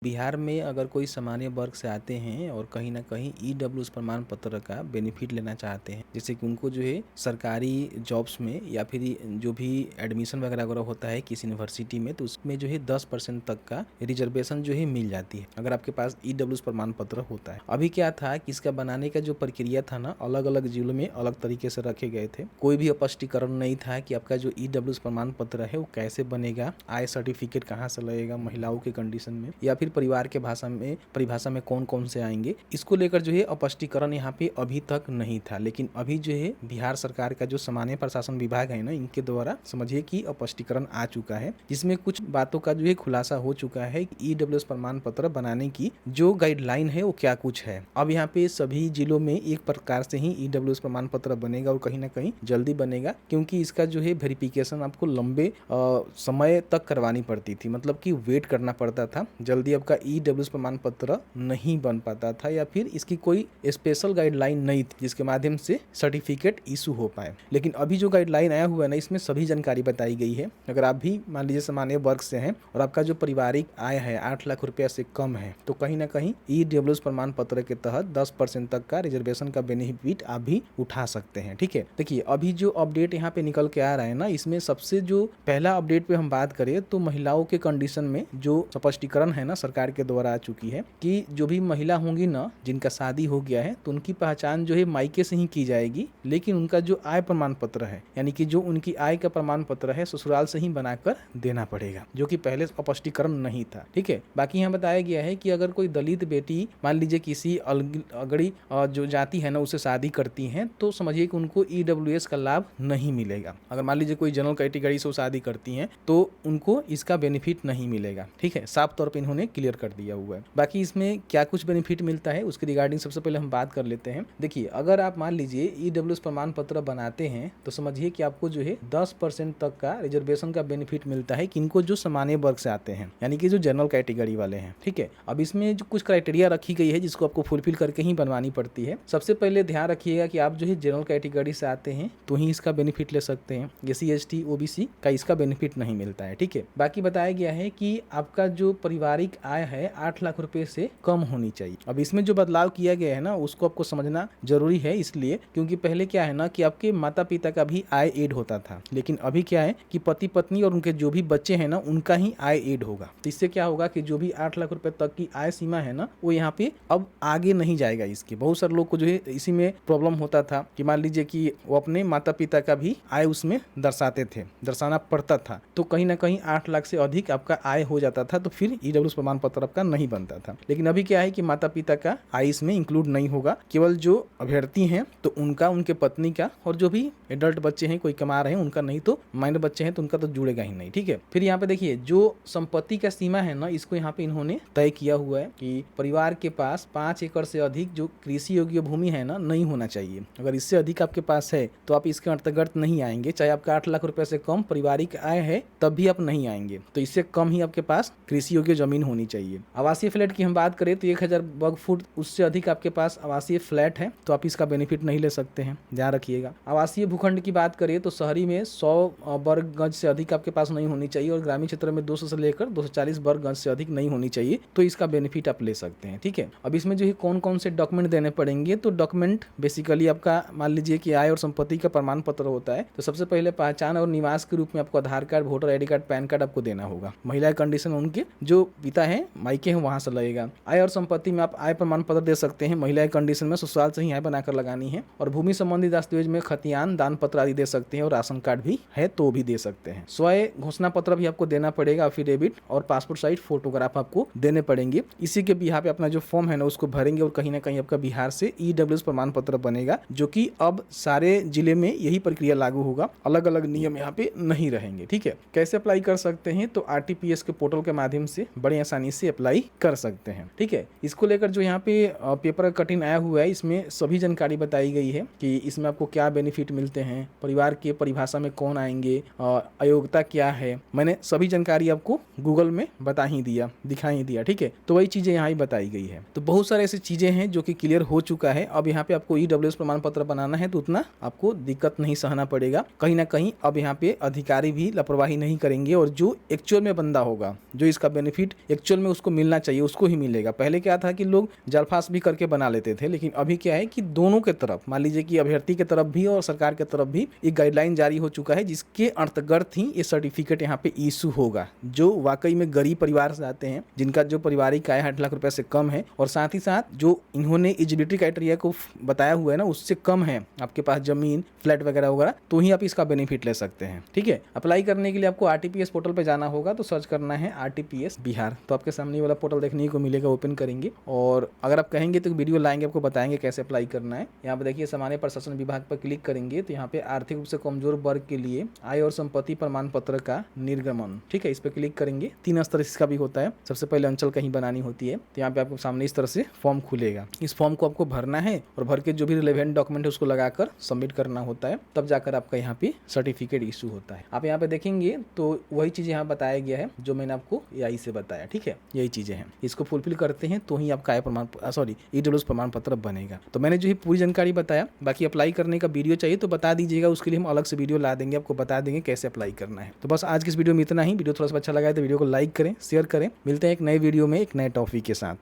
बिहार में अगर कोई सामान्य वर्ग से आते हैं और कहीं न कहीं ईडब्ल्यूएस प्रमाण पत्र का बेनिफिट लेना चाहते हैं, जैसे कि उनको जो है सरकारी जॉब्स में या फिर जो भी एडमिशन वगैरह होता है किसी यूनिवर्सिटी में, तो उसमें जो है 10% तक का रिजर्वेशन जो है मिल जाती है अगर आपके पास ईडब्ल्यूएस प्रमाण पत्र होता है। अभी क्या था कि इसका बनाने का जो प्रक्रिया था ना, अलग अलग जिलों में अलग तरीके से रखे गए थे। कोई भी स्पष्टीकरण नहीं था कि आपका जो ईडब्ल्यूएस प्रमाण पत्र है वो कैसे बनेगा, आय सर्टिफिकेट कहाँ से लगेगा महिलाओं के कंडीशन में, या फिर परिवार के परिभाषा में कौन कौन से आएंगे। इसको लेकर जो है स्पष्टीकरण यहाँ पे अभी तक नहीं था। लेकिन अभी जो है बिहार सरकार का जो सामान्य प्रशासन विभाग है ना, इनके द्वारा समझिए कि स्पष्टीकरण आ चुका है, जिसमें कुछ बातों का जो है खुलासा हो चुका है कि ईडब्ल्यूएस प्रमाण पत्र बनाने की जो गाइडलाइन है वो क्या कुछ है। अब यहाँ पे सभी जिलों में एक प्रकार से ही ईडब्ल्यूएस प्रमाण पत्र बनेगा और कहीं ना कहीं जल्दी बनेगा, क्योंकि इसका जो है वेरिफिकेशन आपको लंबे समय तक करवानी पड़ती थी, मतलब कि वेट करना पड़ता था। जल्दी आपका ईडब्ल्यूएस प्रमाण पत्र नहीं बन पाता था, या फिर इसकी कोई स्पेशल गाइडलाइन नहीं थी जिसके माध्यम से सर्टिफिकेट इशू हो पाए। लेकिन अभी जो गाइडलाइन आया हुआ है ना, इसमें सभी जानकारी बताई गई है। अगर आप भी मान लीजिए सामान्य वर्ग से हैं और आपका जो पारिवारिक आय है 8 लाख रुपया से कम है, तो कहीं ना कहीं ईडब्ल्यूएस प्रमाण पत्र के तहत 10% तक का रिजर्वेशन का बेनिफिट आप भी उठा सकते हैं। ठीक है, देखिए अभी जो अपडेट यहाँ पे निकल के आ रहा है ना, इसमें सबसे जो पहला अपडेट पे हम बात करें तो महिलाओं के कंडीशन में जो स्पष्टीकरण है ना सरकार के द्वारा आ चुकी है कि जो भी महिला होंगी ना, जिनका शादी हो गया है, तो उनकी पहचान जो है मायके से ही की जाएगी, लेकिन उनका जो आय प्रमाण पत्र है, यानी कि जो उनकी आय का प्रमाण पत्र है, ससुराल से ही बनाकर देना पड़ेगा, जो कि पहले स्पष्टीकरण नहीं था। ठीक है, बाकी यहाँ बताया गया है कि अगर कोई दलित बेटी मान लीजिए किसी अगड़ी जो जाति है ना उससे शादी करती हैं, तो समझिए कि उनको ईडब्ल्यूएस का लाभ नहीं मिलेगा। अगर मान लीजिए कोई जनरल कैटेगरी से शादी करती हैं तो उनको इसका बेनिफिट नहीं मिलेगा। ठीक है, साफ तौर पे इन्होंने क्लियर कर दिया हुआ है। बाकी इसमें क्या कुछ बेनिफिट मिलता है उसके रिगार्डिंग सबसे पहले हम बात कर लेते हैं। देखिए, अगर आप मान लीजिए ईडब्ल्यूएस प्रमाण पत्र बनाते हैं तो समझिए कि आपको जो है 10% तक का रिजर्वेशन का बेनिफिट मिलता है, किनको जो सामान्य वर्ग से आते हैं, यानी कि जो जनरल कैटेगरी वाले हैं। ठीक है, अब इसमें जो कुछ क्राइटेरिया रखी गई है जिसको आपको फुलफिल करके ही बनवानी पड़ती है। सबसे पहले ध्यान रखिएगा कि आप जो है जनरल कैटेगरी से आते हैं तो ही इसका बेनिफिट ले सकते हैं, एससी एसटी ओबीसी का इसका बेनिफिट नहीं मिलता है। ठीक है, बाकी बताया गया है कि आपका जो पारिवारिक आय है 8 लाख रुपए से कम होनी चाहिए। अब इसमें जो बदलाव किया गया है ना उसको आपको समझना जरूरी है, इसलिए क्योंकि पहले क्या है ना कि आपके माता पिता का भी आय एड होता था, लेकिन अभी क्या है कि पति पत्नी और उनके जो भी बच्चे हैं ना उनका ही आय एड होगा। तो इससे क्या होगा कि जो भी 8 लाख रुपए तक की आय सीमा है ना वो यहाँ पे अब आगे नहीं जाएगा। इसके बहुत सारे लोग को जो है इसी में प्रॉब्लम होता था कि मान लीजिए कि वो अपने माता पिता का भी आय उसमें दर्शाना पड़ता था, तो कहीं ना कहीं 8 लाख से अधिक आपका आय हो जाता था, तो फिर ईडब्ल्यूएस प्रमाण पत्र आपका नहीं बनता था। लेकिन अभी क्या है कि माता पिता का आय इसमें इंक्लूड नहीं होगा, केवल जो अभ्यर्थी हैं तो उनका, उनके पत्नी का, और जो भी एडल्ट बच्चे हैं कोई कमा रहे हैं उनका, नहीं तो माइनर बच्चे हैं तो उनका तो जुड़ेगा ही नहीं। ठीक है, फिर यहाँ पे देखिए जो संपत्ति का सीमा है ना, इसको यहाँ पे इन्होंने तय किया हुआ है कि परिवार के पास 5 एकड़ से अधिक जो कृषि योग्य भूमि है ना नहीं होना चाहिए। अगर इससे अधिक आपके पास है तो आप इसके अंतर्गत नहीं आएंगे, चाहे आपका 8 लाख रुपए से कम पारिवारिक आय है तब भी आप नहीं आएंगे। तो इससे कम ही आपके पास कृषि योग्य जमीन होनी चाहिए। आवासीय फ्लैट की हम बात करें तो 1000 वर्ग फुट उससे अधिक आपके पास आवासीय फ्लैट है तो आप इसका बेनिफिट नहीं ले सकते हैं, ध्यान रखिएगा। आवासीय भूखंड की बात करें तो शहरी में 100 वर्ग गज से अधिक आपके पास नहीं होनी चाहिए, और ग्रामीण क्षेत्र में 200 से लेकर 240 वर्ग गज से अधिक नहीं होनी चाहिए, तो इसका बेनिफिट आप ले सकते हैं। ठीक है, अब इसमें जो है कौन कौन से डॉक्यूमेंट देने पड़ेंगे, तो डॉक्यूमेंट बेसिकली आपका मान लीजिए कि आय और संपत्ति का प्रमाण पत्र होता है, तो सबसे पहले पहचान और निवास के रूप में आपको Aadhaar card, voter ID card, PAN card आपको देना होगा। महिला कंडीशन उनके जो पिता है मायके हैं वहां से लगेगा। आय और संपत्ति में आप आय प्रमाण पत्र दे सकते हैं, महिला कंडीशन में ससुराल से ही आय बनाकर लगानी है, और भूमि संबंधी दस्तावेज में खतियान, दान पत्र आदि दे सकते हैं, और राशन कार्ड भी है तो भी दे सकते हैं। स्वयं घोषणा पत्र भी आपको देना पड़ेगा, एफिडेविट और पासपोर्ट साइज फोटोग्राफ आपको देने पड़ेंगे। इसी के बिहार पे अपना जो फॉर्म है ना उसको भरेंगे, और कहीं ना कहीं आपका बिहार से ईडब्ल्यूएस प्रमाण पत्र बनेगा, जो कि अब सारे जिले में यही प्रक्रिया लागू होगा, अलग अलग नियम यहाँ पे नहीं रहेंगे। ठीक है, कैसे अप्लाई कर सकते हैं, तो आरटीपीएस के पोर्टल के माध्यम से बड़ी आसानी से अप्लाई कर सकते हैं। ठीक है, इसको लेकर जो यहाँ पे पेपर कटिंग आया हुआ है इसमें सभी जानकारी बताई गई है कि इसमें आपको क्या बेनिफिट मिलते हैं, परिवार के परिभाषा में कौन आएंगे, अयोग्यता क्या है, मैंने सभी जानकारी आपको गूगल में बता ही दिया, दिखा ही दिया। ठीक है, तो वही चीजें यहाँ ही बताई गई है। तो बहुत सारे ऐसी चीजें हैं जो कि क्लियर हो चुका है। अब यहाँ पे आपको ईडब्ल्यूएस प्रमाण पत्र बनाना है तो उतना आपको दिक्कत नहीं सहना पड़ेगा। कहीं ना कहीं अब यहाँ पे अधिकारी भी लापरवाही नहीं करेंगे, और जो एक्चुअल में बंदा होगा, जो इसका बेनिफिट एक्चुअल एक्चुअल में उसको मिलना चाहिए उसको ही मिलेगा। पहले क्या था कि लोग जालफास भी करके बना लेते थे, लेकिन अभी क्या है कि दोनों के तरफ, मान लीजिए कि अभ्यर्थी के तरफ भी और सरकार के तरफ भी एक गाइडलाइन जारी हो चुका है, जिसके अंतर्गत ही ये सर्टिफिकेट यहाँ पे इशू होगा। जो वाकई में गरीब परिवार से आते हैं, जिनका जो पारिवारिक आय 8 लाख रुपए से कम है, और साथ ही साथ जो इन्होंने एलिजिबिलिटी क्राइटेरिया को बताया हुआ है ना, उससे कम है, आपके पास जमीन, फ्लैट वगैरह वगैरह, तो ही आप इसका बेनिफिट ले सकते हैं। ठीक है, अप्लाई करने के लिए आपको आरटीपीएस पोर्टल पे जाना होगा, तो सर्च करना है आरटीपीएस बिहार, तो आपके सामने वाला पोर्टल देखने को मिलेगा। ओपन करेंगे और अगर आप कहेंगे तो वीडियो लाएंगे, आपको बताएंगे कैसे अप्लाई करना है। यहाँ पे देखिए सामान्य प्रशासन विभाग पर क्लिक करेंगे तो यहाँ पे आर्थिक रूप से कमजोर वर्ग के लिए आय और संपत्ति प्रमाण पत्र का निर्गमन, ठीक है, इस पे क्लिक करेंगे। 3 स्तर इसका भी होता है। सबसे पहले अंचल कहीं बनानी होती है, तो यहाँ पे आपको सामने इस तरह से फॉर्म खुलेगा। इस फॉर्म को आपको भरना है और भर के जो भी रिलेवेंट डॉक्यूमेंट है उसको लगाकर सबमिट करना होता है, तब जाकर आपका यहाँ पे सर्टिफिकेट इशू होता है। आप यहाँ पे देखेंगे तो वही चीज यहाँ बताया गया है जो मैंने आपको एआई से बताया। ठीक है, यही चीजें हैं, इसको फुलफिल करते हैं तो ही आपका ईडब्ल्यूएस प्रमाण पत्र बनेगा। तो मैंने जो ही पूरी जानकारी बताया, बाकी अप्लाई करने का वीडियो चाहिए तो बता दीजिएगा, उसके लिए हम अलग से वीडियो ला देंगे, आपको बता देंगे कैसे अप्लाई करना है। तो बस आज की इस वीडियो में इतना ही। वीडियो थोड़ा सा अच्छा लगा है तो वीडियो को लाइक करें, शेयर करें। मिलते हैं एक नए वीडियो में एक नए टॉपिक के साथ।